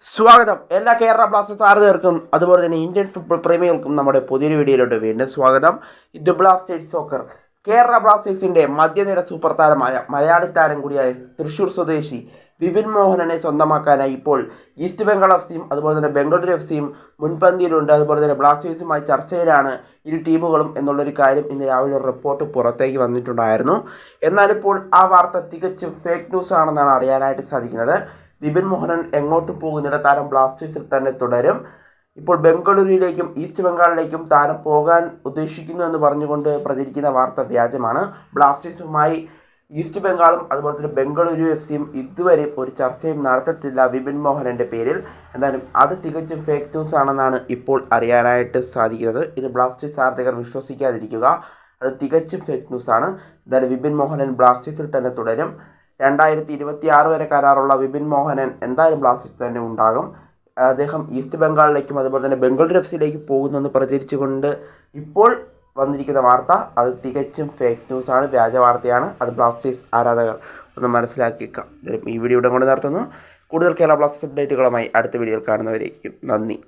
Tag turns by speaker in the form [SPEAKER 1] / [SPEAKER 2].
[SPEAKER 1] സ്വാഗതം എല്ലാ കേരള ബ്ലാസ്റ്റേഴ്സ് ആരാധകർക്കും അതുപോലെ തന്നെ ഇന്ത്യൻ ഫുട്ബോൾ പ്രേമികൾക്കും നമ്മുടെ പുതിയൊരു വീഡിയോയിലോട്ട് വീണ്ടും സ്വാഗതം. ഇത് ബ്ലാസ്റ്റേഴ്സ് സോക്കർ. കേരള ബ്ലാസ്റ്റേഴ്സിൻ്റെ മധ്യനിര സൂപ്പർ താരമായ മലയാളി താരം കൂടിയായ തൃശ്ശൂർ സ്വദേശി വിപിൻ മോഹനനെ സ്വന്തമാക്കാനായി ഇപ്പോൾ ഈസ്റ്റ് ബംഗാൾ എഫ് സിയും അതുപോലെ തന്നെ ബംഗളൂരു എഫ് സിയും മുൻപന്തിയിലുണ്ട്. അതുപോലെ തന്നെ ബ്ലാസ്റ്റേഴ്സുമായി ചർച്ചയിലാണ് ഇരു ടീമുകളും എന്നുള്ളൊരു കാര്യം ഇന്ന് രാവിലെ ഒരു റിപ്പോർട്ട് പുറത്തേക്ക് വന്നിട്ടുണ്ടായിരുന്നു. എന്നാലിപ്പോൾ ആ വാർത്ത തികച്ചും ഫേക്ക് ന്യൂസ് ആണെന്നാണ് അറിയാനായിട്ട് സാധിക്കുന്നത്. വിപിൻ മോഹനൻ എങ്ങോട്ടും പോകുന്നില്ല, താരം ബ്ലാസ്റ്റേഴ്സിൽ തന്നെ തുടരും. ഇപ്പോൾ ബംഗളൂരുവിലേക്കും ഈസ്റ്റ് ബംഗാളിലേക്കും താരം പോകാൻ ഉദ്ദേശിക്കുന്നു എന്ന് പറഞ്ഞുകൊണ്ട് പ്രചരിക്കുന്ന വാർത്ത വ്യാജമാണ്. ബ്ലാസ്റ്റേഴ്സുമായി ഈസ്റ്റ് ബംഗാളും അതുപോലെ തന്നെ ബംഗളൂരു എഫ് സിയും ഇതുവരെ ഒരു ചർച്ചയും നടത്തിയിട്ടില്ല വിപിൻ മോഹനൻ്റെ പേരിൽ. എന്തായാലും അത് തികച്ചും ഫേക്ക് ന്യൂസ് ആണെന്നാണ് ഇപ്പോൾ അറിയാനായിട്ട് സാധിക്കുന്നത്. ഇത് ബ്ലാസ്റ്റേഴ്സ് ആരാധകർ വിശ്വസിക്കാതിരിക്കുക, അത് തികച്ചും ഫേക്ക് ന്യൂസാണ്. എന്തായാലും വിപിൻ മോഹനൻ ബ്ലാസ്റ്റേഴ്സിൽ തന്നെ തുടരും. 2026 വരെ കരാറുള്ള വിപിൻ മോഹനൻ എന്തായാലും ബ്ലാസ്റ്റേഴ്സ് തന്നെ ഉണ്ടാകും. അദ്ദേഹം ഈസ്റ്റ് ബംഗാളിലേക്കും അതുപോലെ തന്നെ ബംഗളൂരു എഫ് സിയിലേക്ക് പോകുന്നെന്ന് പ്രചരിച്ചുകൊണ്ട് ഇപ്പോൾ വന്നിരിക്കുന്ന വാർത്ത അത് തികച്ചും ഫേക്ക് ന്യൂസാണ്, വ്യാജ വാർത്തയാണ്. അത് ബ്ലാസ്റ്റേഴ്സ് ആരാധകർ ഒന്ന് മനസ്സിലാക്കിയേക്കാം. ഈ വീഡിയോ ഇവിടെ കൊണ്ട് നടത്തുന്നു. കൂടുതൽ കേരള ബ്ലാസ്റ്റേഴ്സ് അപ്ഡേറ്റുകളുമായി അടുത്ത വീഡിയോയിൽ കാണുന്നവരേക്കും നന്ദി.